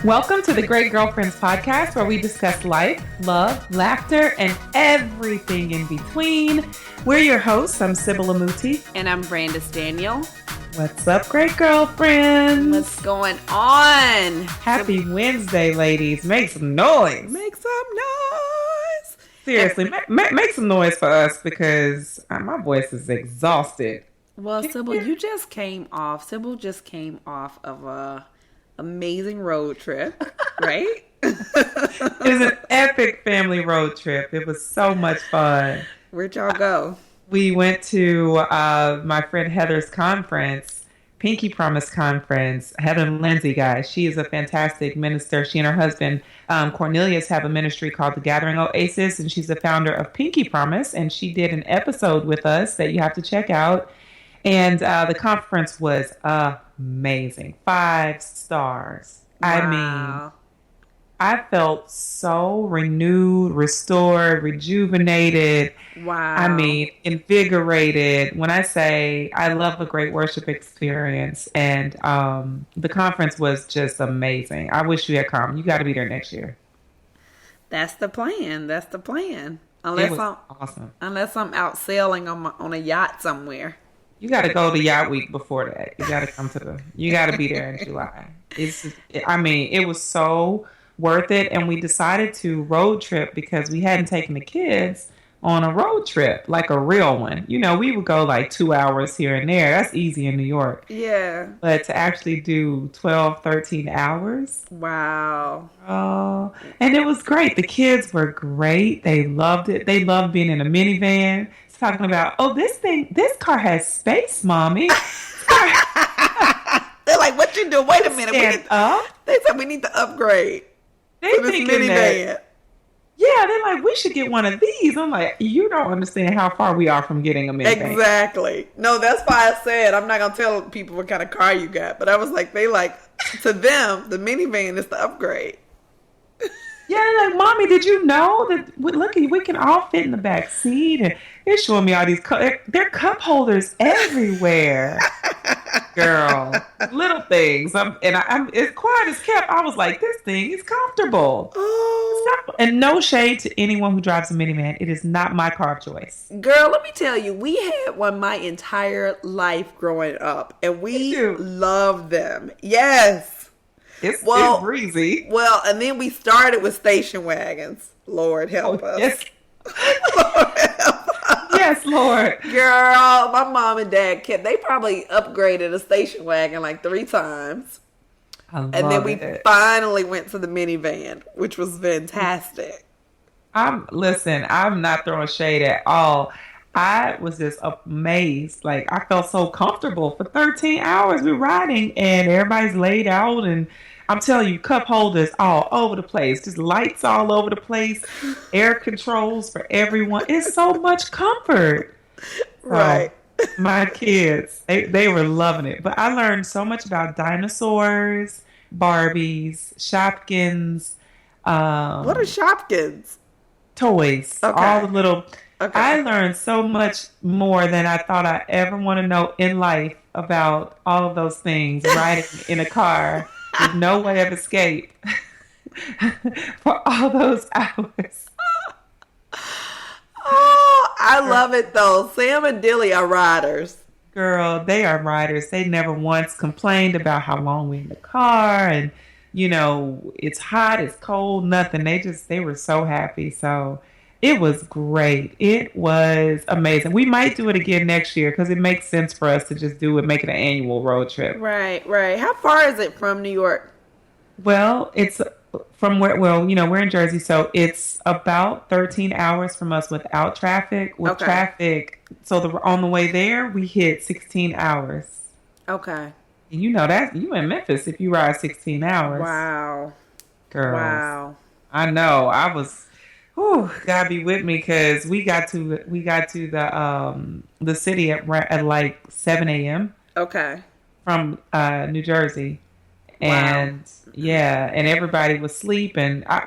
Welcome to the Great Girlfriends podcast, where we discuss life, love, laughter, and everything in between. We're your hosts. I'm Sybil Amuti. And I'm Brandis Daniel. What's up, great girlfriends? What's going on? Happy Wednesday, ladies. Make some noise. Make some noise. Seriously, make some noise for us because my voice is exhausted. Well, Sybil, Sybil just came off of a amazing road trip, right? It was an epic family road trip. It was so much fun. Where'd y'all go? We went to my friend Heather's conference, Pinky Promise Conference. Heather Lindsay, guys, she is a fantastic minister. She and her husband, Cornelius, have a ministry called The Gathering Oasis, and she's the founder of Pinky Promise, and she did an episode with us that you have to check out. And the conference was amazing. 5 stars. Wow. I mean, I felt so renewed, restored, rejuvenated. Wow. I mean, invigorated. When I say I love a great worship experience, and the conference was just amazing. I wish you had come. You got to be there next year. That's the plan. It was awesome. Unless I'm out sailing on a yacht somewhere. You got to go to Yacht Week before that. You got to come you got to be there in July. It was so worth it. And we decided to road trip because we hadn't taken the kids on a road trip, like a real one. You know, we would go like 2 hours here and there. That's easy in New York. Yeah. But to actually do 12, 13 hours. Wow. Oh, and it was great. The kids were great. They loved it. They loved being in a minivan. Talking about, this car has space, mommy. They're like, what you doing? Wait a minute. They said we need to upgrade. They thinking that. Yeah, they're like, we should get one of these. I'm like, you don't understand how far we are from getting a minivan. Exactly. No, that's why I said I'm not gonna tell people what kind of car you got. But I was like, to them, the minivan is the upgrade. Yeah, they're like, mommy, did you know that? Look, we can all fit in the back seat, and they're showing me all these. They're cup holders everywhere, girl. Little things. It's quiet as kept. I was like, this thing is comfortable. Oh. And no shade to anyone who drives a minivan. It is not my car of choice. Girl, let me tell you, we had one my entire life growing up, and we loved them. Yes. It's breezy. Well, and then we started with station wagons. Lord help us. Yes. Lord help us. Yes, Lord. Girl, my mom and dad they probably upgraded a station wagon like 3 times. And then we finally went to the minivan, which was fantastic. I'm not throwing shade at all. I was just amazed. Like, I felt so comfortable for 13 hours. We're riding and everybody's laid out, and I'm telling you, cup holders all over the place, just lights all over the place, air controls for everyone. It's so much comfort. Right. My kids, they were loving it. But I learned so much about dinosaurs, Barbies, Shopkins. What are Shopkins? Toys. Okay. All the little... Okay. I learned so much more than I thought I ever want to know in life about all of those things, riding in a car with no way of escape for all those hours. Oh, I love it though. Sam and Dilly are riders. Girl, they are riders. They never once complained about how long we're in the car and, you know, it's hot, it's cold, nothing. They were so happy. So it was great. It was amazing. We might do it again next year because it makes sense for us to just make it an annual road trip. Right. How far is it from New York? Well, it's from we're in Jersey, so it's about 13 hours from us without traffic. With traffic, so on the way there, we hit 16 hours. Okay. And you know that you in Memphis if you ride 16 hours. Wow. Girls. Wow. I know. I was. God be with me because we got to the city at like 7 a.m. Okay. From New Jersey, and and everybody was asleep,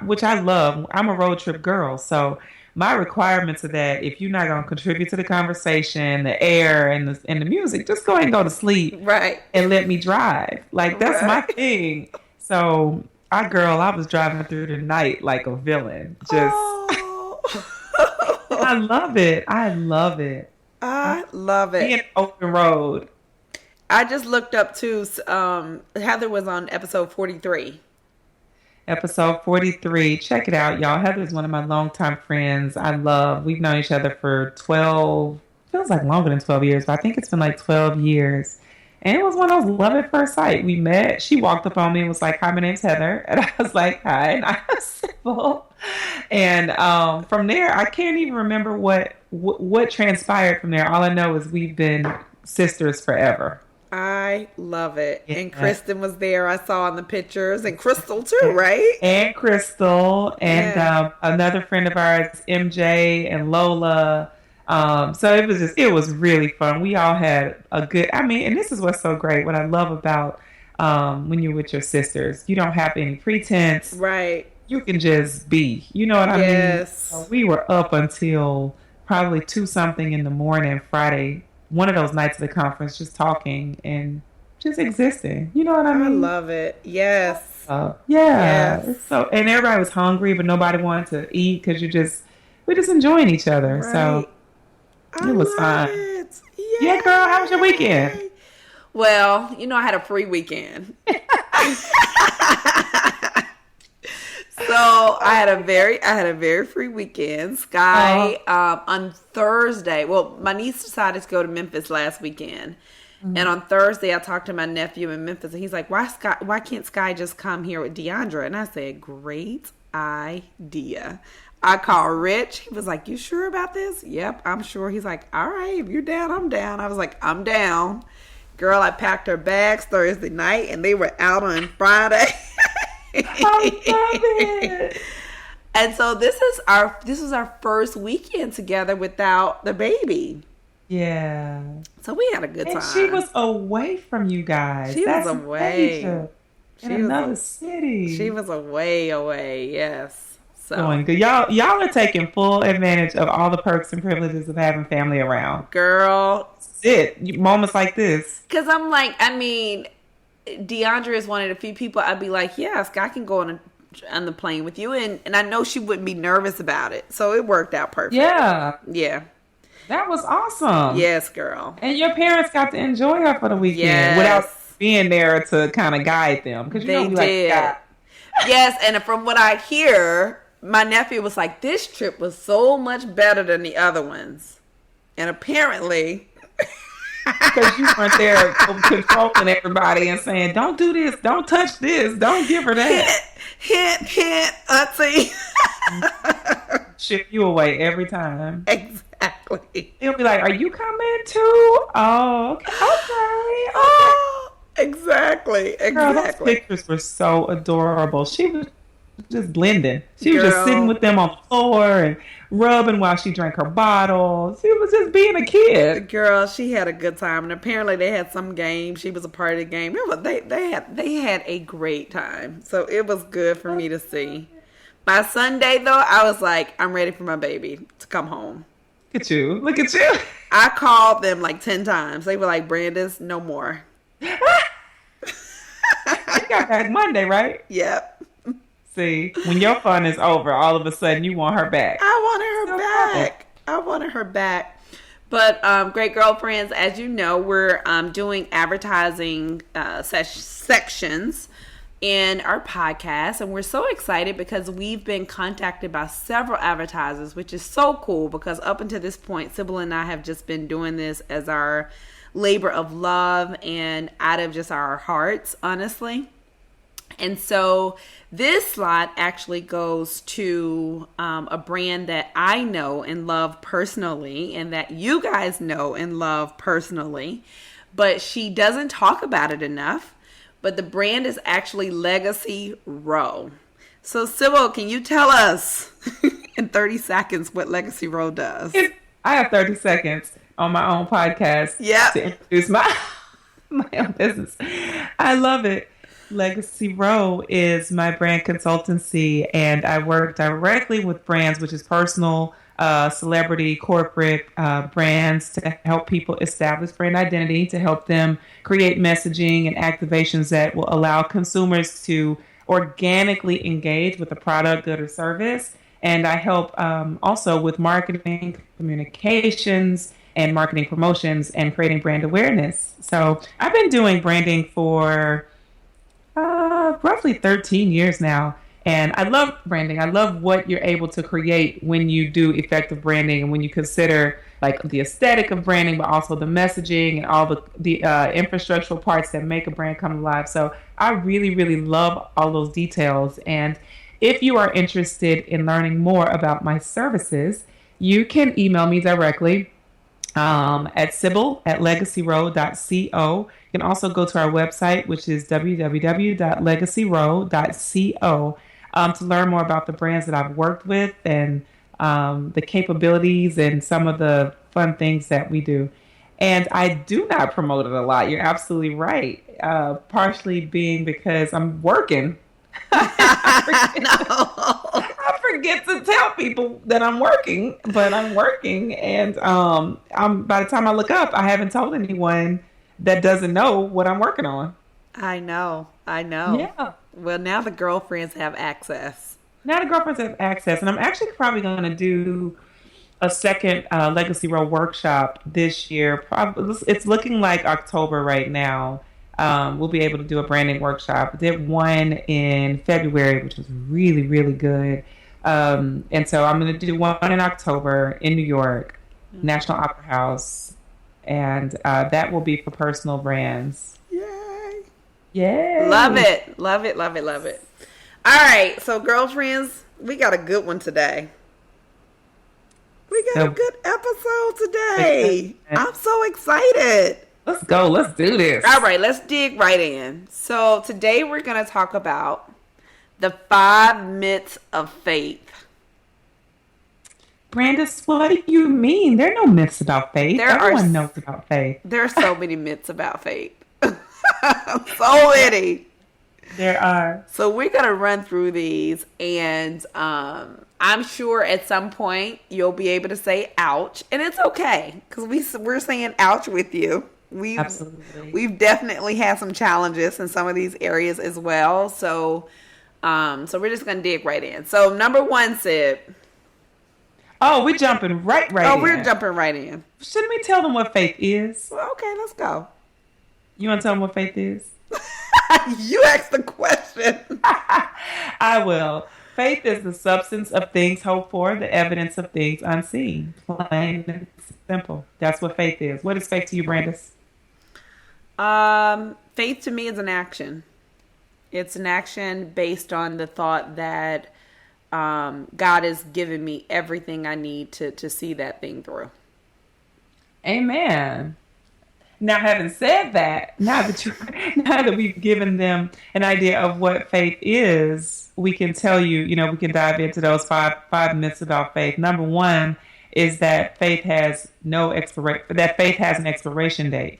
which I love. I'm a road trip girl, so my requirements are that if you're not going to contribute to the conversation, the air, and the music, just go ahead and go to sleep. Right. And let me drive. Like, that's my thing. So I was driving through the night like a villain. Just, Oh, I love it. I love it. I I love being it. open road. I just looked up too. Heather was on episode 43. Episode 43. Check it out, y'all. Heather's one of my longtime friends. We've known each other for 12, feels like longer than 12 years, but I think it's been like 12 years. And it was one of those love at first sight. We met. She walked up on me and was like, "Hi, my name's Heather." And I was like, "Hi." And I was civil. And from there, I can't even remember what transpired from there. All I know is we've been sisters forever. I love it. And Yeah. Kristen was there. I saw in the pictures, and Crystal too, right? And Crystal and Yeah. another friend of ours, MJ and Lola. So it was really fun. We all had a good, I mean, and this is what's so great. What I love about when you're with your sisters, you don't have any pretense. Right. You can just be. You know what I mean? So Yes. we were up until probably two something in the morning Friday, one of those nights of the conference, just talking and just existing. You know what I I mean? love it. Yes. Yeah. Yes. So, and everybody was hungry, but nobody wanted to eat because we're just enjoying each other. So Right. I it was love fun. it. Yeah, girl, how was your weekend? Yay. Well, I had a free weekend. So I had a very free weekend. Uh, Sky on Thursday. Well, my niece decided to go to Memphis last weekend, and on Thursday I talked to my nephew in Memphis, and he's like, Why can't Sky just come here with Deandra?" And I said, "Great idea." I called Rich. He was like, "You sure about this?" "Yep, I'm sure." He's like, "All right, if you're down, I'm down." I was like, "I'm down." Girl, I packed her bags Thursday night, and they were out on Friday. I love it. And so this was our first weekend together without the baby. Yeah. So we had a good And she time. was away from you guys. She was That's away. major. In She was another a, city. she was away. Yes. So, Doing good. Y'all are taking full advantage of all the perks and privileges of having family around. girl, Moments like this. because I'm like, I mean, DeAndre is one of the few people I'd be like, yes, I can go on the plane with you, and I know she wouldn't be nervous about it. So it worked out perfect. Yeah. Yeah. That was awesome. Yes, girl. And your parents got to enjoy her for the weekend without Yes. being there to kind of guide them. Because you know They we like did. God. Yes, and from what I hear, my nephew was like, "This trip was so much better than the other ones," and apparently, Because you weren't there controlling everybody and saying, "Don't do this, don't touch this, don't give her that." hint, auntie. Ship you away every time. Exactly. He'll be like, "Are you coming too?" Oh, okay, okay, okay. Oh, exactly, Girl, those exactly. pictures were so adorable. She was just blending. She was just sitting Girl, with them on the floor and rubbing while she drank her bottle. She was just being a kid. she had a good time, and apparently they had some game. She was a part of the game. They had a great time, so it was good for me to see. By Sunday, though, I was like, I'm ready for my baby to come home. Look at you. Look at you. I called them like 10 times. They were like, Brandis, no more. You got back Monday, right? Yep. See, when your fun is over, all of a sudden you want her back. I wanted her So love it. back. I wanted her back. But great girlfriends, as you know, we're doing advertising sections in our podcast, and we're so excited because we've been contacted by several advertisers, which is so cool because up until this point, Sybil and I have just been doing this as our labor of love and out of just our hearts, honestly. And so this slot actually goes to a brand that I know and love personally, and that you guys know and love personally, but she doesn't talk about it enough. But the brand is actually Legacy Row. So Sybil, can you tell us in 30 seconds what Legacy Row does? I have 30 seconds on my own podcast Yep. to introduce my own business. I love it. Legacy Row is my brand consultancy, and I work directly with brands, which is personal, celebrity, corporate brands, to help people establish brand identity, to help them create messaging and activations that will allow consumers to organically engage with a product, good, or service. And I help also with marketing, communications, and marketing promotions and creating brand awareness. So I've been doing branding for roughly 13 years now. And I love branding. I love what you're able to create when you do effective branding and when you consider like the aesthetic of branding, but also the messaging and all the infrastructural parts that make a brand come alive. So I really, really love all those details. And if you are interested in learning more about my services, you can email me directly at sybil@legacyroad.co. You can also go to our website, which is www.legacyroad.co, to learn more about the brands that I've worked with and the capabilities and some of the fun things that we do. And I do not promote it a lot. You're absolutely right. Partially being because I'm working. No. I forget to tell people that I'm working, but I'm working, and I'm by the time I look up, I haven't told anyone that doesn't know what I'm working on. I know. I know. Yeah. Well, now the girlfriends have access. Now the girlfriends have access, and I'm actually probably going to do a second Legacy Row workshop this year. Probably it's looking like October right now. We'll be able to do a branding workshop. I did one in February, which was really, really good. And so I'm going to do one in October in New York, National Opera House, and that will be for personal brands. Yay. Yay! Love it. Love it. Love it. Love it. All right. So, girlfriends, we got a good one today. We got a good episode today. I'm so excited. Let's go. Let's do this. All right. Let's dig right in. So, today we're going to talk about the 5 myths of faith. Brandis, what do you mean? There are no myths about faith. Everyone knows about faith. There are so many myths about faith. So many. There are. So we're going to run through these, and I'm sure at some point you'll be able to say ouch, and it's okay because we're saying ouch with you. Absolutely. We've definitely had some challenges in some of these areas as well. So we're just going to dig right in. So number 1, Sid. Oh, we're jumping right in. Oh, we're jumping right in. Shouldn't we tell them what faith is? Well, okay, let's go. You want to tell them what faith is? You asked the question. I will. Faith is the substance of things hoped for, the evidence of things unseen. Plain and simple. That's what faith is. What is faith to you, Brandis? Faith to me is an action. It's an action based on the thought that God has given me everything I need to see that thing through. Amen. Now, having said that, now that we've given them an idea of what faith is, we can tell you, we can dive into those five myths about faith. Number 1 is that faith has an expiration date.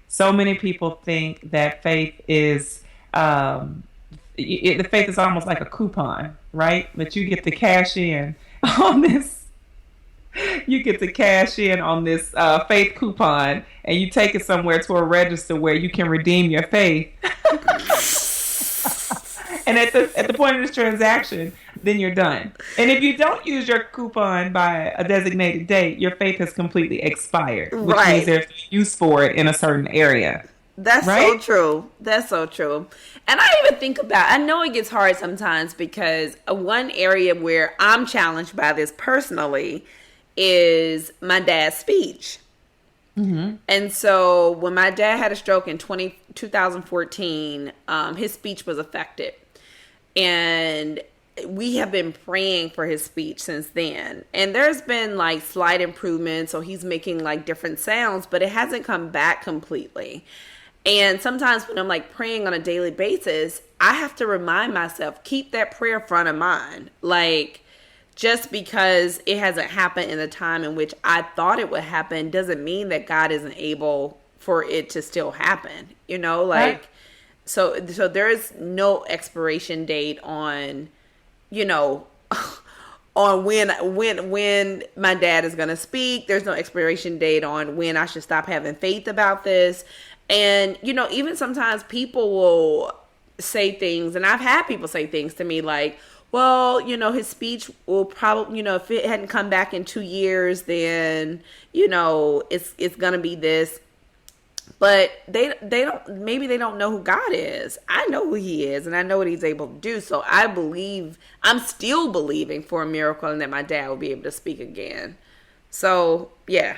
So many people think that faith is the faith is almost like a coupon, right? But you get to cash in on this. You get to cash in on this faith coupon, and you take it somewhere to a register where you can redeem your faith. And at the point of this transaction, then you're done. And if you don't use your coupon by a designated date, your faith has completely expired, which means there's use for it in a certain area. That's so true. That's so true. And I even think I know it gets hard sometimes because one area where I'm challenged by this personally is my dad's speech. Mm-hmm. And so when my dad had a stroke in 2014, his speech was affected. And we have been praying for his speech since then. And there's been like slight improvements. So he's making like different sounds, but it hasn't come back completely. And sometimes when I'm like praying on a daily basis, I have to remind myself, keep that prayer front of mind. Like, just because it hasn't happened in the time in which I thought it would happen doesn't mean that God isn't able for it to still happen. Right. So there is no expiration date on, on when my dad is going to speak. There's no expiration date on when I should stop having faith about this. And, even sometimes people will say things, and I've had people say things to me like, well, his speech will probably, if it hadn't come back in 2 years, then, it's going to be this. But they don't, maybe they don't know who God is. I know who he is, and I know what he's able to do. So I'm still believing for a miracle and that my dad will be able to speak again. So, yeah.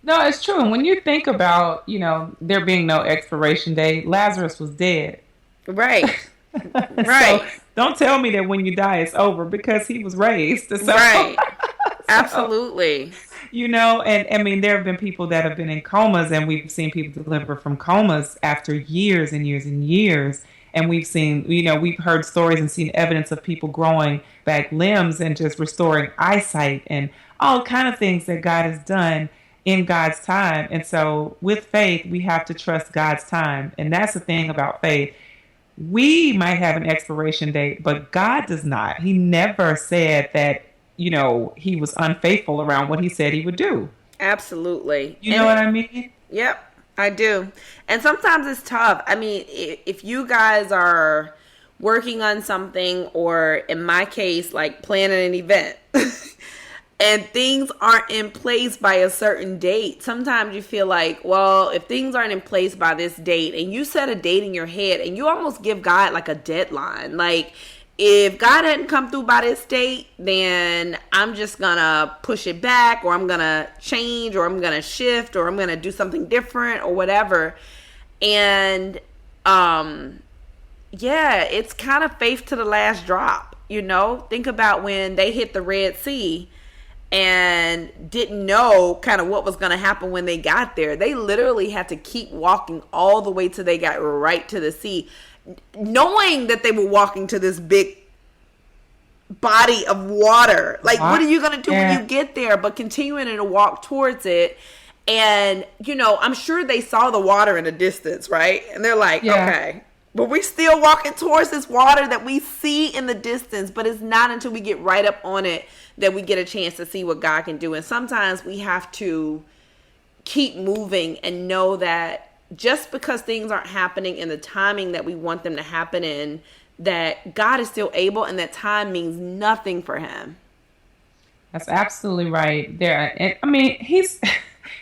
No, it's true. And when you think about, there being no expiration date, Lazarus was dead. Right. So Right. don't tell me that when you die it's over because he was raised. So, Right. so Absolutely. and I mean, there have been people that have been in comas, and we've seen people deliver from comas after years and years and years. And we've seen, we've heard stories and seen evidence of people growing back limbs and just restoring eyesight and all kind of things that God has done in God's time. And so with faith, we have to trust God's time. And that's the thing about faith. We might have an expiration date, but God does not. He never said that, he was unfaithful around what he said he would do. Absolutely. You know what I mean? Yep, I do. And sometimes it's tough. I mean, if you guys are working on something, or in my case, like planning an event, and things aren't in place by a certain date, sometimes you feel like, well, if things aren't in place by this date, and you set a date in your head, and you almost give God like a deadline, like, if God hadn't come through by this date, then I'm just gonna push it back, or I'm gonna change, or I'm gonna shift, or I'm gonna do something different, or whatever. And yeah, it's kind of faith to the last drop. Think about when they hit the Red Sea and didn't know kind of what was going to happen when they got there. They literally had to keep walking all the way till they got right to the sea, knowing that they were walking to this big body of water. Like, what are you going to do when you get there? But continuing to walk towards it. And, I'm sure they saw the water in the distance, right? And they're like, okay, but we still walking towards this water that we see in the distance, but it's not until we get right up on it that we get a chance to see what God can do. And sometimes we have to keep moving and know that just because things aren't happening in the timing that we want them to happen in, that God is still able, and that time means nothing for him. That's absolutely right there. And I mean, he's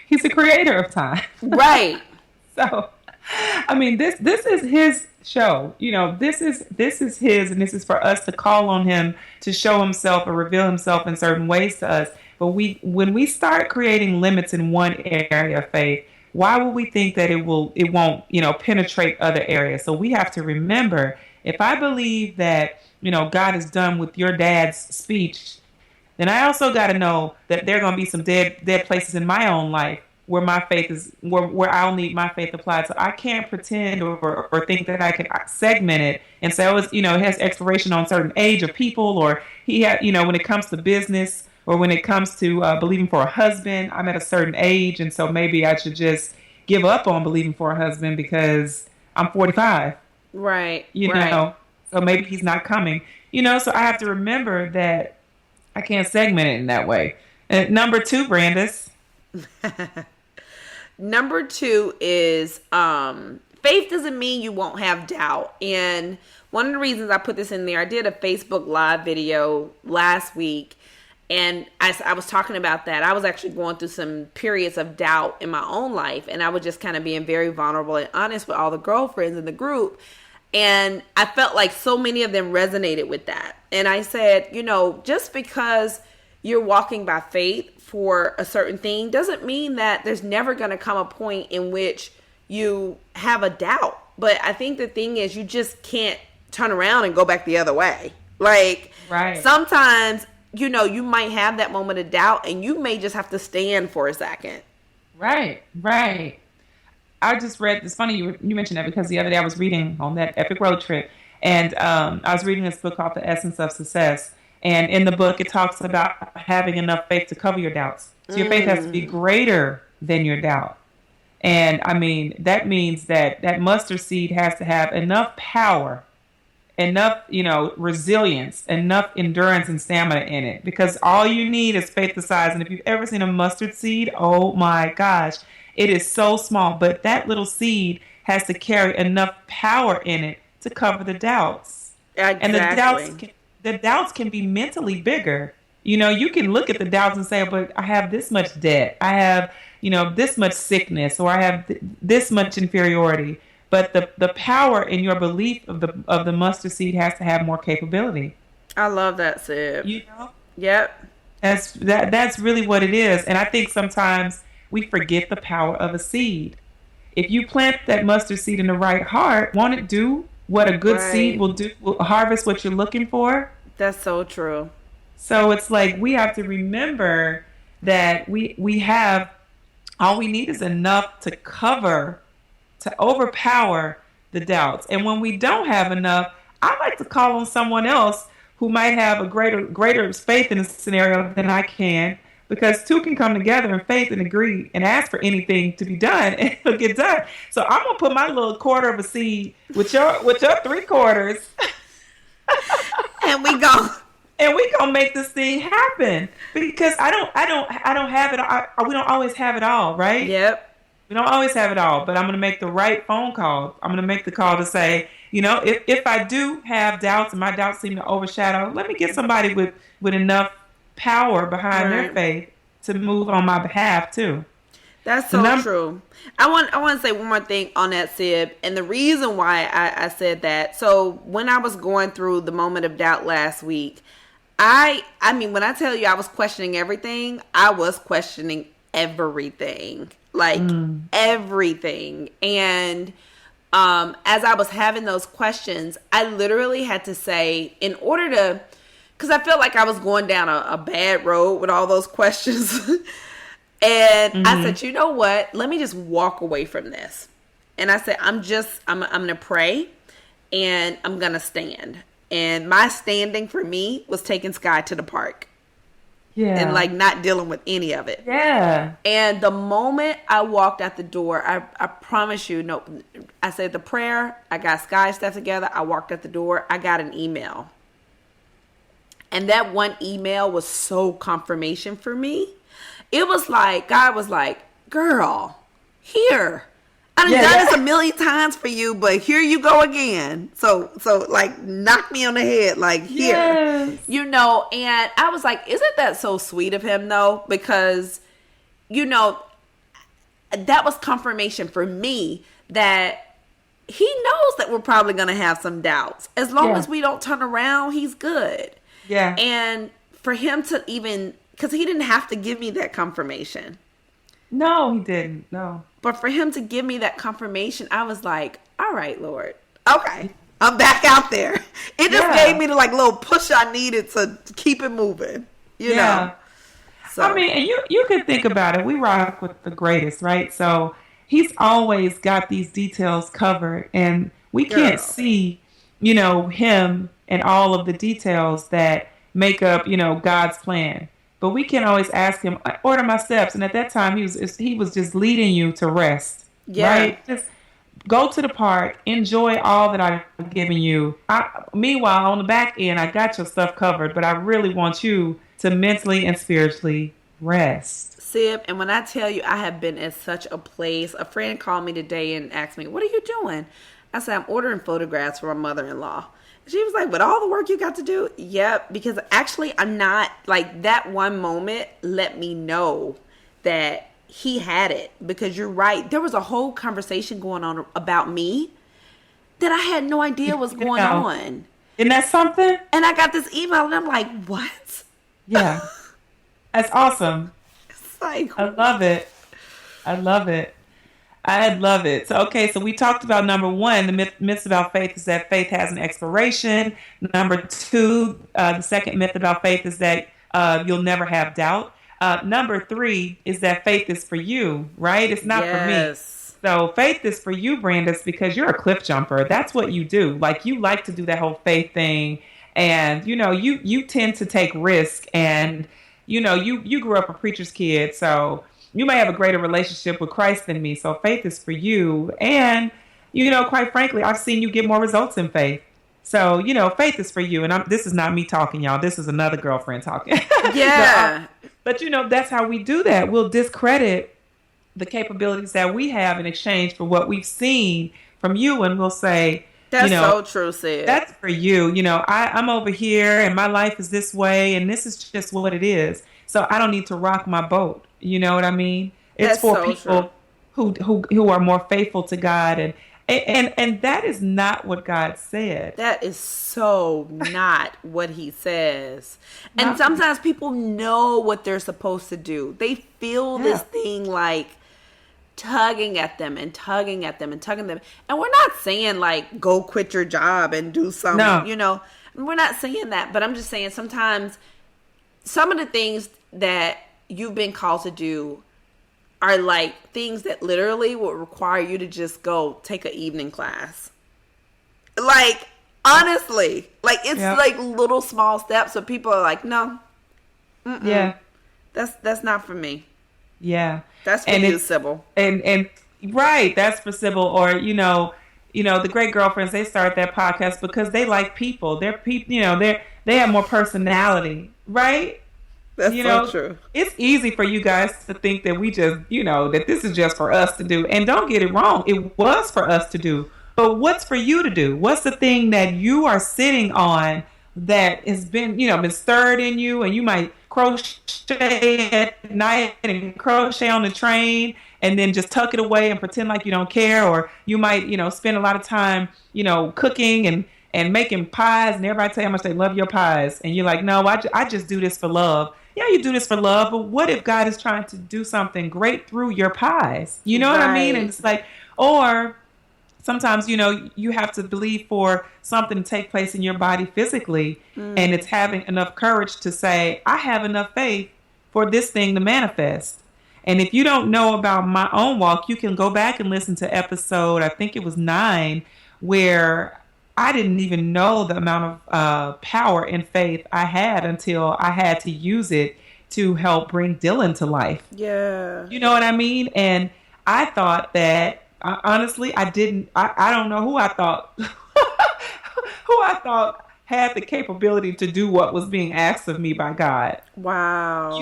the creator of time. Right. So, I mean, this is his show. This is his, and this is for us to call on him to show himself or reveal himself in certain ways to us. But when we start creating limits in one area of faith, why would we think that it won't, penetrate other areas? So we have to remember, if I believe that, God is done with your dad's speech, then I also got to know that there are going to be some dead places in my own life where my faith is, where I'll need my faith applied. So I can't pretend or think that I can segment it and say, it has expiration on a certain age of people, or he had, when it comes to business, or when it comes to believing for a husband, I'm at a certain age, and so maybe I should just give up on believing for a husband because I'm 45. Right. So maybe he's not coming. So I have to remember that I can't segment it in that way. And number 2, Brandis. Number 2 is faith doesn't mean you won't have doubt. And one of the reasons I put this in there, I did a Facebook Live video last week, and I was talking about that. I was actually going through some periods of doubt in my own life, and I was just kind of being very vulnerable and honest with all the girlfriends in the group. And I felt like so many of them resonated with that. And I said, just because you're walking by faith for a certain thing doesn't mean that there's never going to come a point in which you have a doubt. But I think the thing is, you just can't turn around and go back the other way. Like, right. Sometimes, you might have that moment of doubt, and you may just have to stand for a second. Right. I just read, it's funny you mentioned that, because the other day I was reading on that epic road trip, and I was reading this book called The Essence of Success. And in the book, it talks about having enough faith to cover your doubts. So your faith has to be greater than your doubt. And I mean, that means that mustard seed has to have enough power, enough, resilience, enough endurance and stamina in it, because all you need is faith the size. And if you've ever seen a mustard seed, oh my gosh, it is so small, but that little seed has to carry enough power in it to cover the doubts. And Exactly. the doubts can be mentally bigger. You can look at the doubts and say, but I have this much debt. I have, this much sickness, or I have this much inferiority. But the power in your belief of the mustard seed has to have more capability. I love that, Sib. You know, Yep. that's really what it is. And I think sometimes we forget the power of a seed. If you plant that mustard seed in the right heart, won't it do what a good seed Right. will do? Will harvest what you're looking for. That's so true. So it's like we have to remember that we have all we need is enough to cover, to overpower the doubts. And when we don't have enough, I like to call on someone else who might have a greater faith in a scenario than I can, because two can come together in faith and agree and ask for anything to be done, and it'll get done. So I'm gonna put my little quarter of a seed with your three quarters, And we go. and we gonna make this thing happen. Because I don't have it. We don't always have it all, right? Yep. We don't always have it all, but I'm going to make the right phone call. I'm going to make the call to say, if I do have doubts and my doubts seem to overshadow, let me get somebody with enough power behind their Right. faith to move on my behalf too. That's The so num- true. I want to say one more thing on that, Sib, and the reason why I said that. So when I was going through the moment of doubt last week, I mean, when I tell you I was questioning everything, I was questioning everything, like everything. And as I was having those questions, I literally had to say, in order to, because I felt like I was going down a bad road with all those questions. And I said, you know what? Let me just walk away from this. And I said, I'm going to pray and I'm going to stand. And my standing for me was taking Sky to the park Yeah. and like not dealing with any of it. Yeah. And the moment I walked out the door, I promise you, no, I said the prayer, I got Sky stuff together, I walked out the door, I got an email. And that one email was so confirmation for me. It was like, God was like, girl, here. I done done this a million times for you, but here you go again. So like knock me on the head, like here. Yes. And I was like, isn't that so sweet of him though? Because, that was confirmation for me that he knows that we're probably going to have some doubts. As long as we don't turn around, he's good. Yeah. And for him to even, because he didn't have to give me that confirmation. No, he didn't. No. But for him to give me that confirmation, I was like, all right, Lord. Okay. I'm back out there. It just gave me the like little push I needed to keep it moving. You know? So I mean, and you could think about it. We rock with the greatest, right? So he's always got these details covered, and we can't see, him and all of the details that make up, God's plan. But we can always ask him, order my steps. And at that time, he was just leading you to rest, right? Just go to the park, enjoy all that I've given you. Meanwhile, on the back end, I got your stuff covered, but I really want you to mentally and spiritually rest. Sib, and when I tell you I have been in such a place, a friend called me today and asked me, what are you doing? I said, I'm ordering photographs for my mother-in-law. She was like, with all the work you got to do? Yep, because actually I'm not, like that one moment let me know that he had it. Because you're right, there was a whole conversation going on about me that I had no idea was going on. Isn't that something? And I got this email and I'm like, what? Yeah. That's awesome. It's like, I love it. I love it. I love it. So, okay, so we talked about number one, the myths about faith is that faith has an expiration. Number two, the second myth about faith is that you'll never have doubt. Number three is that faith is for you, right? It's not for me. So faith is for you, Brandis, because you're a cliff jumper. That's what you do. Like, you like to do that whole faith thing. And, you tend to take risk. And, you grew up a preacher's kid. So you may have a greater relationship with Christ than me. So faith is for you. And, quite frankly, I've seen you get more results in faith. So, faith is for you. And this is not me talking, y'all. This is another girlfriend talking. yeah. But, that's how we do that. We'll discredit the capabilities that we have in exchange for what we've seen from you. And we'll say, That's so true, Sid. That's for you. I'm over here and my life is this way and this is just what it is. So I don't need to rock my boat. You know what I mean? It's That's for so true. people who are more faithful to God, and that is not what God said. That is so not what he says. And Not, sometimes people know what they're supposed to do. They feel this yeah. thing like tugging at them and tugging at them and tugging them. And we're not saying like go quit your job and do some, No. we're not saying that, but I'm just saying sometimes some of the things that you've been called to do are like things that literally would require you to just go take an evening class. Like, honestly, like it's Yeah. like little small steps, but people are like, no, Yeah. that's not for me. Yeah. That's for And you, it's Sybil. and right, that's for Sybil, or the great girlfriends, they start that podcast because they like people. They're people, they have more personality, right? That's You so know, true. it's easy for you guys to think that we just, that this is just for us to do. And don't get it wrong, it was for us to do. But what's for you to do? What's the thing that you are sitting on that has been stirred in you, and you might crochet at night and crochet on the train and then just tuck it away and pretend like you don't care, or you might, spend a lot of time, cooking and making pies, and everybody tell you how much they love your pies, and you're like, no, I just do this for love. Yeah, you do this for love, but what if God is trying to do something great through your pies? You know what I mean? And Right. it's like, or sometimes, you have to believe for something to take place in your body physically, and it's having enough courage to say, I have enough faith for this thing to manifest. And if you don't know about my own walk, you can go back and listen to episode, I think it was 9, where I didn't even know the amount of power and faith I had until I had to use it to help bring Dylan to life. Yeah. You know what I mean? And I thought that, honestly, I don't know who I thought, who I thought had the capability to do what was being asked of me by God. Wow.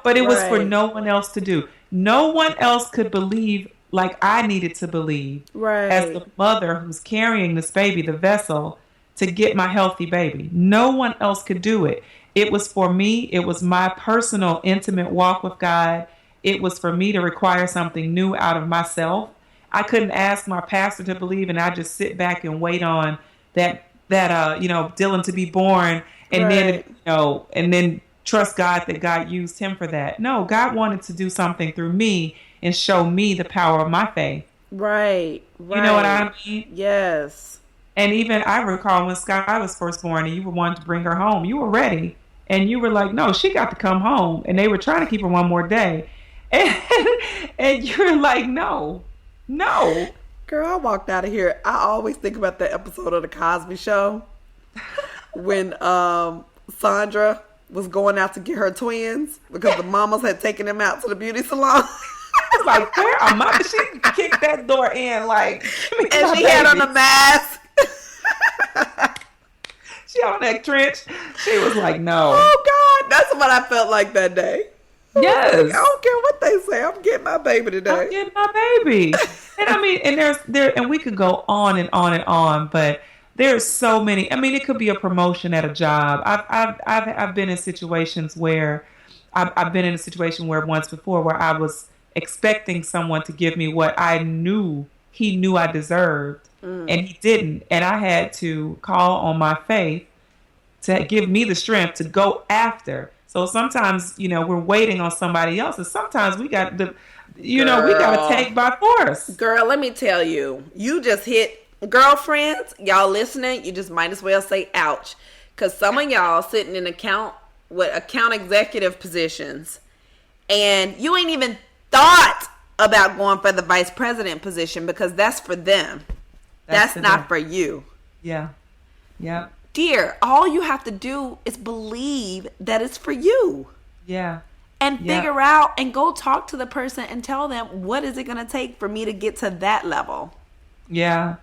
But it was for Right. no one else to do. No one else could believe like I needed to believe as Right. the mother who's carrying this baby, the vessel, to get my healthy baby. No one else could do it. It was for me. It was my personal, intimate walk with God. It was for me to require something new out of myself. I couldn't ask my pastor to believe, and I just sit back and wait on Dylan to be born, and then Right. and then trust God that God used him for that. No, God wanted to do something through me and show me the power of my faith. Right. You know what Right. I mean? Yes. And even I recall when Sky was first born and you were wanting to bring her home, you were ready. And you were like, no, she got to come home. And they were trying to keep her one more day. And, and you're like, no, no. Girl, I walked out of here. I always think about that episode of The Cosby Show when Sandra was going out to get her twins because the mamas had taken them out to the beauty salon. It's like, where are my... She kicked that door in like, give me And my she had on baby. a mask. She on that trench. She was like, no. Oh, God. That's what I felt like that day. Yes. I don't care what they say. I'm getting my baby I'm today. getting my baby. And I mean, and and we could go on and on and on, but there's so many. I mean, it could be a promotion at a job. I've been in situations where I've been in a situation where once before where I was expecting someone to give me what I knew he knew I deserved, and he didn't, and I had to call on my faith to give me the strength to go after. So sometimes, we're waiting on somebody else, and sometimes we got we got to take by force. Girl, let me tell you. You just hit, girlfriends, y'all listening, you just might as well say ouch. Because some of y'all sitting in account executive positions, and you ain't even thought about going for the vice president position because that's for them. That's for not them. for you. Yeah. Yeah. Dear, all you have to do is believe that it's for you. Yeah. And Yeah. figure out and go talk to the person and tell them, what is it going to take for me to get to that level? Yeah.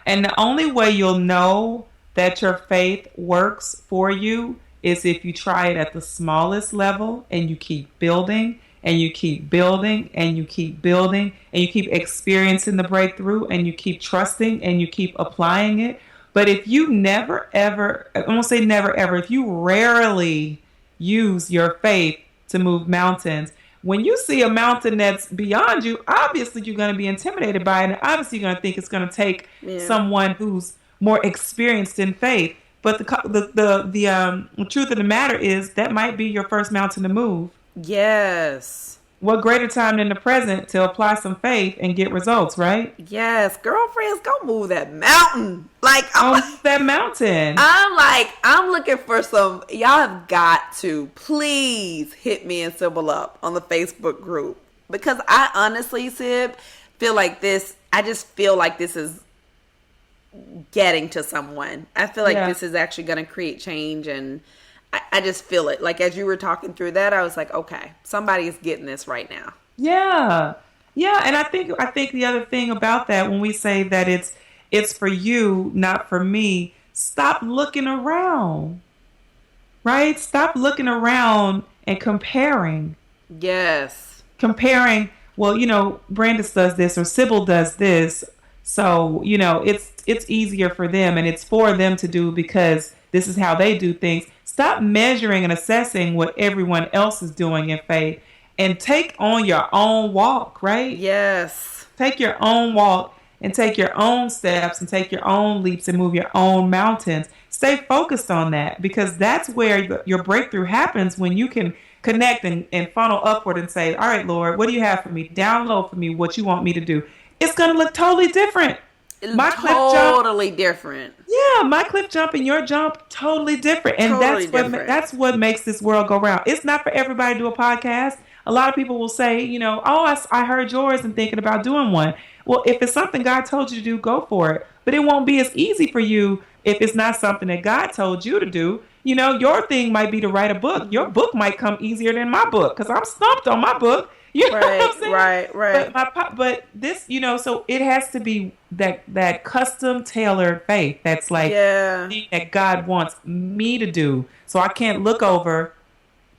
And the only way you'll know that your faith works for you is if you try it at the smallest level and you keep building and you keep building and you keep building and you keep experiencing the breakthrough and you keep trusting and you keep applying it. But if you never ever, I won't say never ever, if you rarely use your faith to move mountains, when you see a mountain that's beyond you, obviously you're going to be intimidated by it. And obviously you're going to think it's going to take Yeah. someone who's more experienced in faith. But the truth of the matter is that might be your first mountain to move. Yes. What greater time than the present to apply some faith and get results, right? Yes, girlfriends, go move that mountain. Like I'm On that mountain. I'm looking for some. Y'all have got to please hit me and Sybil up on the Facebook group, because I honestly, Sib, feel like this. I just feel like this is getting to someone. I feel like this is actually going to create change, and I just feel it. Like as you were talking through that, I was like, okay, somebody is getting this right now. Yeah. Yeah, and I think the other thing about that, when we say that it's for you, not for me, stop looking around. Right? Stop looking around and comparing. Yes. Comparing, well, Brandis does this or Sybil does this. So, it's easier for them and it's for them to do because this is how they do things. Stop measuring and assessing what everyone else is doing in faith and take on your own walk, right? Yes. Take your own walk and take your own steps and take your own leaps and move your own mountains. Stay focused on that, because that's where your breakthrough happens, when you can connect and funnel upward and say, all right, Lord, what do you have for me? Download for me what you want me to do. It's going to look totally different. My totally different. Yeah, my cliff jump and your jump, totally different. And totally that's what makes this world go round. It's not for everybody to do a podcast. A lot of people will say, I heard yours and thinking about doing one. Well, if it's something God told you to do, go for it. But it won't be as easy for you if it's not something that God told you to do. Your thing might be to write a book. Your book might come easier than my book, because I'm stumped on my book. You know what I'm saying? Right. But this, so it has to be that custom tailored faith. That's like that God wants me to do. So I can't look over,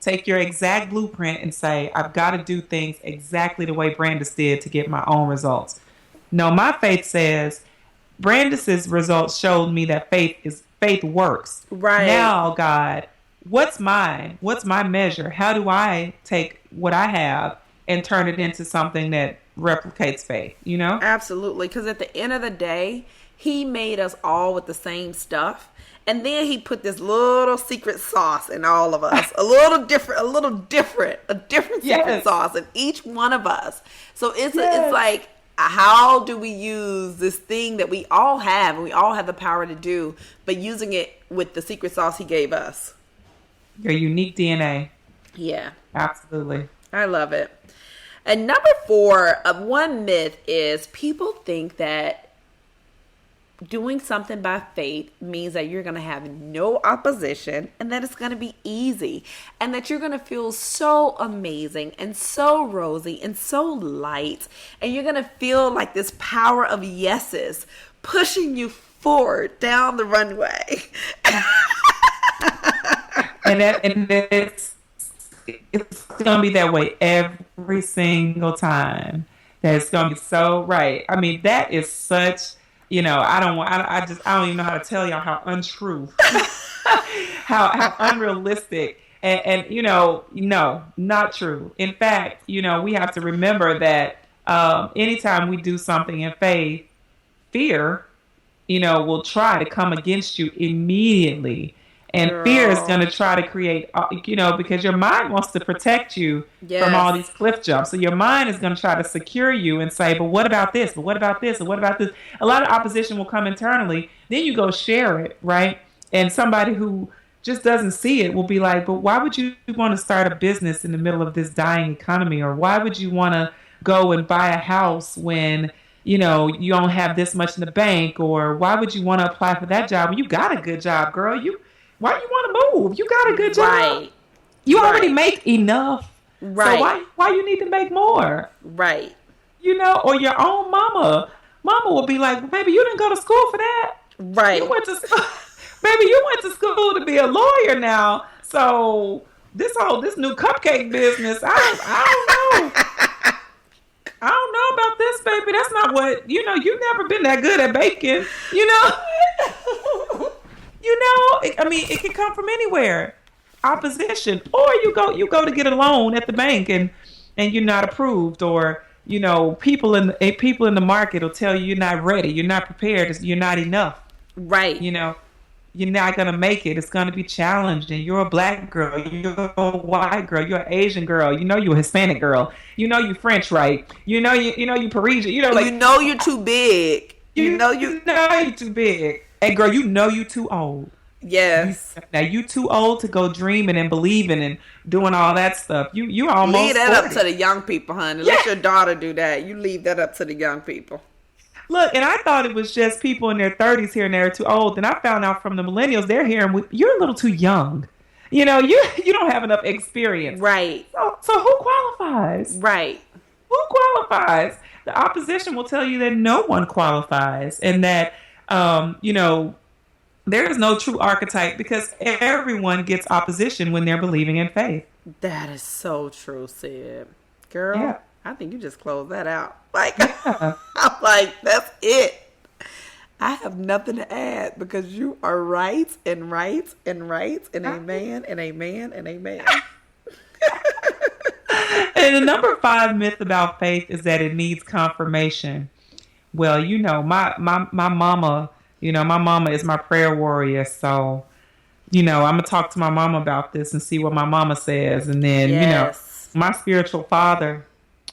take your exact blueprint and say, I've got to do things exactly the way Brandis did to get my own results. No, my faith says Brandis's results showed me that faith works. Right. Now, God, what's mine? What's my measure? How do I take what I have and turn it into something that replicates faith, Absolutely. Because at the end of the day, he made us all with the same stuff. And then he put this little secret sauce in all of us. A different secret sauce in each one of us. So it's like, how do we use this thing that we all have and we all have the power to do, but using it with the secret sauce he gave us? Your unique DNA. Yeah. Absolutely. I love it. And number 4 of one myth is people think that doing something by faith means that you're going to have no opposition and that it's going to be easy and that you're going to feel so amazing and so rosy and so light, and you're going to feel like this power of yeses pushing you forward down the runway. and it's going to be that way every single time. That's going to be so right. I mean, that is such, I don't even know how to tell y'all how untrue, how unrealistic and no, not true. In fact, we have to remember that anytime we do something in faith, fear, will try to come against you immediately. And fear is going to try to create, because your mind wants to protect you from all these cliff jumps. So your mind is going to try to secure you and say, but what about this? But what about this? And what about this? A lot of opposition will come internally. Then you go share it, right? And somebody who just doesn't see it will be like, but why would you want to start a business in the middle of this dying economy? Or why would you want to go and buy a house when, you don't have this much in the bank? Or why would you want to apply for that job when you got a good job, girl? Why you want to move? You got a good job. Right. You already make enough. Right. So why you need to make more? Right. Or your own mama. Mama will be like, baby, you didn't go to school for that. Right. You went to baby, you went to school to be a lawyer now. So this new cupcake business, I don't know. I don't know about this, baby. That's not what, you've never been that good at baking, I mean, it can come from anywhere. Opposition, or you go to get a loan at the bank and you're not approved, or people in the market will tell you you're not ready, you're not prepared, you're not enough. Right. You know, you're not gonna make it. It's gonna be challenging. You're a black girl. You're a white girl. You're an Asian girl. You're a Hispanic girl. You French, right? You Parisian. You know you're too big. You you know you. know you too big. And girl, you too old. You Yes. now you too old to go dreaming and believing and doing all that stuff. You Leave almost that up 40. to the young people, honey. Yeah. Let your daughter do that. You leave that up to the young people. Look, and I thought it was just people in their 30s here and there too old. And I found out from the millennials, they're hearing you're a little too young. You don't have enough experience. Right. So who qualifies? Right. Who qualifies? The opposition will tell you that no one qualifies, and that there is no true archetype because everyone gets opposition when they're believing in faith. That is so true, Sid. Girl, Yeah. I think you just closed that out. Like, Yeah. I'm like, that's it. I have nothing to add because you are right and right and right and amen and amen and amen. And the number 5 myth about faith is that it needs confirmation. Well, my mama, my mama is my prayer warrior. So, I'm going to talk to my mama about this and see what my mama says. And then, Yes. my spiritual father,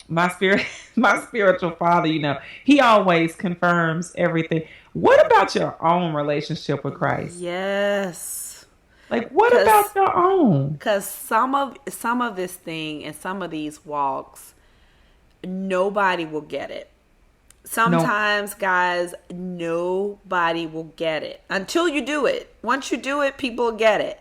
my spiritual father, he always confirms everything. What about your own relationship with Christ? Yes. Like, what 'Cause- about your own? Because some of this thing and some of these walks, nobody will get it. Sometimes, guys, nobody will get it until you do it. Once you do it, people will get it.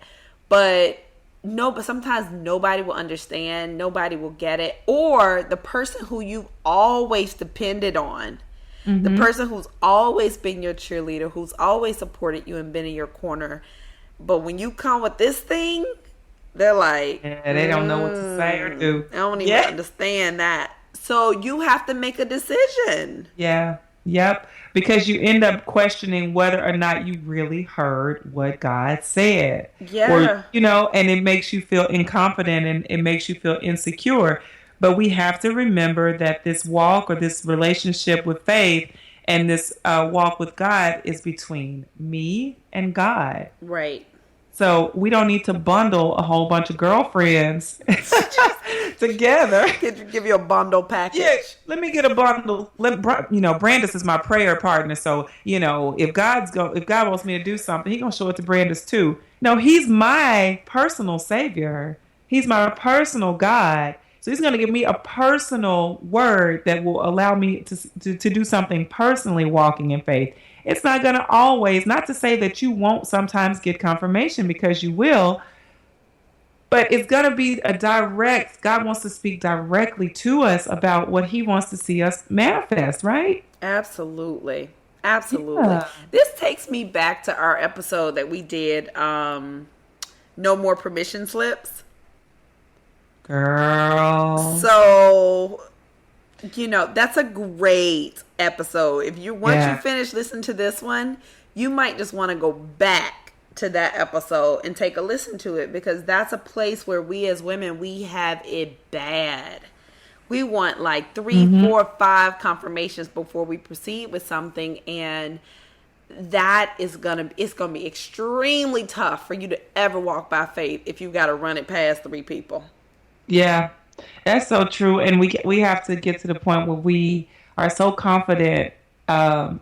But sometimes nobody will understand. Nobody will get it. Or the person who you've always depended on, the person who's always been your cheerleader, who's always supported you and been in your corner. But when you come with this thing, they're like, Yeah, they don't know what to say or do. I don't even understand that. So you have to make a decision. Yeah. Yep. Because you end up questioning whether or not you really heard what God said. Yeah. Or, and it makes you feel incompetent and it makes you feel insecure. But we have to remember that this walk or this relationship with faith and this walk with God is between me and God. Right. So we don't need to bundle a whole bunch of girlfriends together. Give you a bundle package. Yeah, let me get a bundle. Brandis is my prayer partner. So if God wants me to do something, He's gonna show it to Brandis too. No, He's my personal Savior. He's my personal God. So He's gonna give me a personal word that will allow me to do something personally, walking in faith. It's not going to always, not to say that you won't sometimes get confirmation, because you will, but it's going to be God wants to speak directly to us about what He wants to see us manifest, right? Absolutely. Absolutely. Yeah. This takes me back to our episode that we did, No More Permission Slips. Girl. So, that's a great episode. Once you finish listening to this one, you might just want to go back to that episode and take a listen to it, because that's a place where we as women, we have it bad. We want like 3, 4, 5 confirmations before we proceed with something, and it's gonna be extremely tough for you to ever walk by faith if you got to run it past 3 people. Yeah, that's so true. And we have to get to the point where we are so confident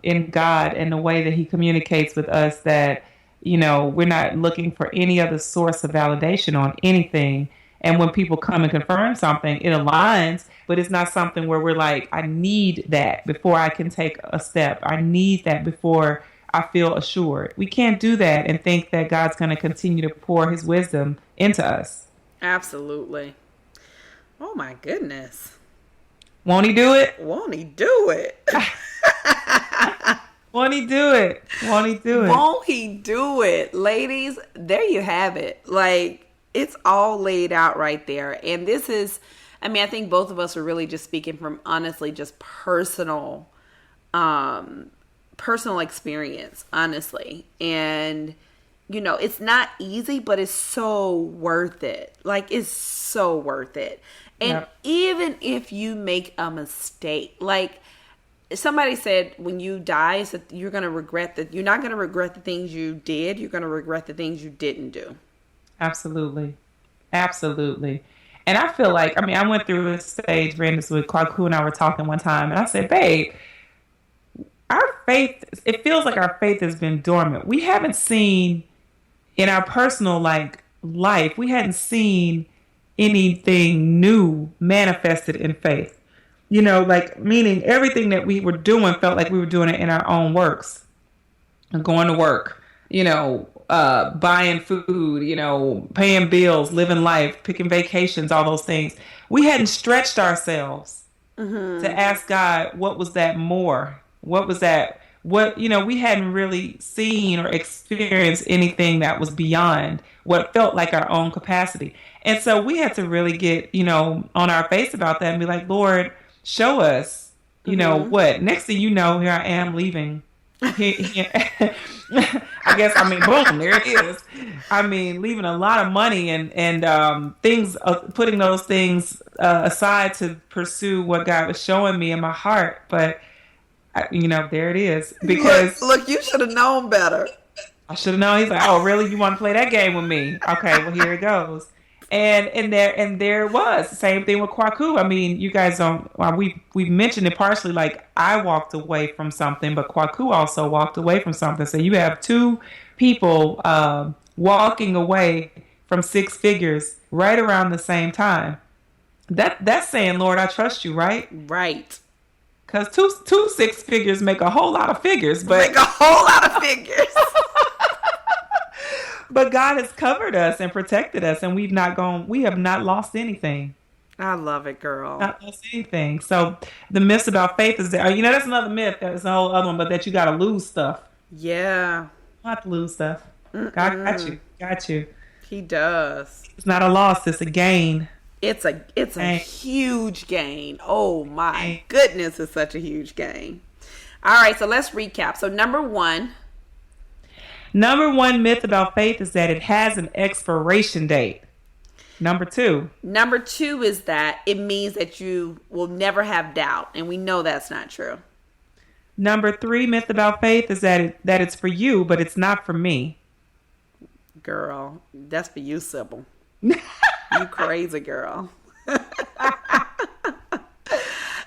in God and the way that He communicates with us that, we're not looking for any other source of validation on anything. And when people come and confirm something, it aligns, but it's not something where we're like, I need that before I can take a step. I need that before I feel assured. We can't do that and think that God's going to continue to pour His wisdom into us. Absolutely. Oh my goodness. Won't He do it? Won't He do it? Won't He do it? Won't He do it? Won't He do it? Ladies, there you have it. Like, it's all laid out right there. And this is, I think both of us are really just speaking from honestly just personal experience, honestly. And it's not easy, but it's so worth it. Like, it's so worth it. And Yep. even if you make a mistake, like somebody said, when you die, it's that you're going to regret that. You're not going to regret the things you did. You're going to regret the things you didn't do. Absolutely. Absolutely. And I feel like, I mean, I went through a stage, Brandis, with Kwaku and I were talking one time, and I said, babe, our faith, it feels like our faith has been dormant. We haven't seen in our personal life, we hadn't seen anything new manifested in faith. Meaning everything that we were doing felt like we were doing it in our own works. Going to work, buying food, paying bills, living life, picking vacations, all those things. We hadn't stretched ourselves to ask God, what was that more? What was that? We hadn't really seen or experienced anything that was beyond what felt like our own capacity. And so we had to really get, on our face about that and be like, Lord, show us, what? Next thing you know, here I am leaving. I guess, boom, there it is. Leaving a lot of money and things, putting those things aside to pursue what God was showing me in my heart. But, there it is. Because look, you should have known better. I should have known. He's like, oh, really? You want to play that game with me? Okay, well, here it goes. And there it was. Same thing with Kwaku. You guys don't. Well, we mentioned it partially. Like, I walked away from something, but Kwaku also walked away from something. So you have two people walking away from six figures right around the same time. That's saying, Lord, I trust you, right? Right. Because two six figures make a whole lot of figures, but make a whole lot of figures. But God has covered us and protected us, and we have not lost anything. I love it, girl. Not lost anything. So the myths about faith is there. That's another myth. That's a whole other one, but that you got to lose stuff. Yeah. Not to lose stuff. God got you. Got you. He does. It's not a loss. It's a gain. It's a huge gain. Oh my goodness, it's such a huge gain. All right, so let's recap. So number one myth about faith is that it has an expiration date. Number two is that it means that you will never have doubt, and we know that's not true. Number three myth about faith is that it's for you, but it's not for me. Girl, that's for you, Sybil. You crazy girl.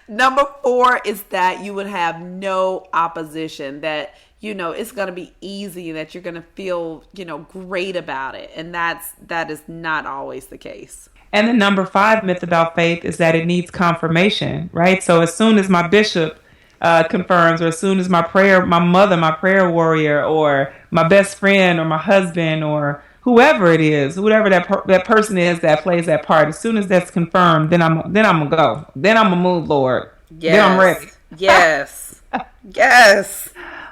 Number four is that you would have no opposition, that, it's going to be easy, and that you're going to feel, great about it. And that is not always the case. And the number five myth about faith is that it needs confirmation, right? So as soon as my bishop confirms, or as soon as my mother, my prayer warrior, or my best friend, or my husband, or whoever it is, whatever that person is that plays that part, as soon as that's confirmed, then I'm gonna go. Then I'm gonna move, Lord. Yes. Then I'm ready. Yes. Yes.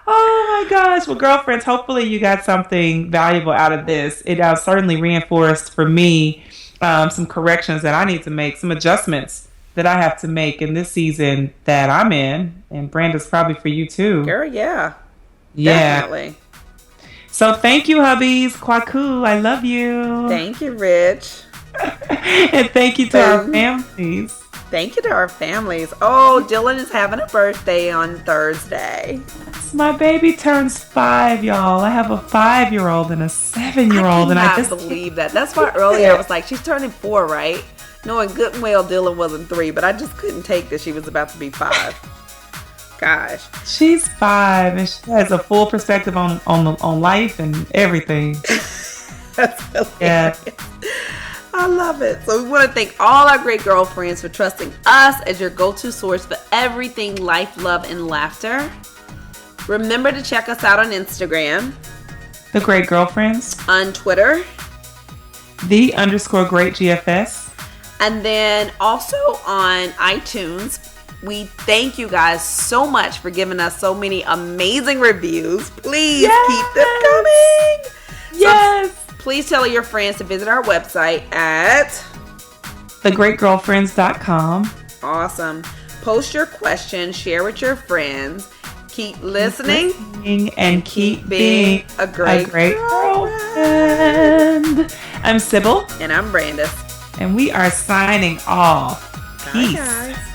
Oh my gosh. Well, girlfriends, hopefully you got something valuable out of this. It certainly reinforced for me some corrections that I need to make, some adjustments that I have to make in this season that I'm in, and Branda's probably for you too. Girl, yeah. Yeah. Definitely. So thank you, hubbies. Kwaku, I love you. Thank you, Rich. And thank you to our families. Thank you to our families. Oh, Dylan is having a birthday on Thursday. My baby turns 5, y'all. I have a 5-year-old and a 7-year-old, and I just believe that. That's why earlier I was like, she's turning 4, right? Knowing good and well Dylan wasn't 3, but I just couldn't take that she was about to be 5. Gosh, she's 5 and she has a full perspective on life and everything. That's hilarious. Yeah. I love it. So we want to thank all our great girlfriends for trusting us as your go-to source for everything life, love, and laughter. Remember to check us out on Instagram. The Great Girlfriends. On Twitter. _Great GFS. And then also on iTunes. We thank you guys so much for giving us so many amazing reviews. Please keep them coming. Yes. So please tell your friends to visit our website at thegreatgirlfriends.com. Awesome. Post your questions, share with your friends, Keep listening and keep being a great girlfriend. I'm Sybil. And I'm Brandis. And we are signing off. Bye, Peace. guys.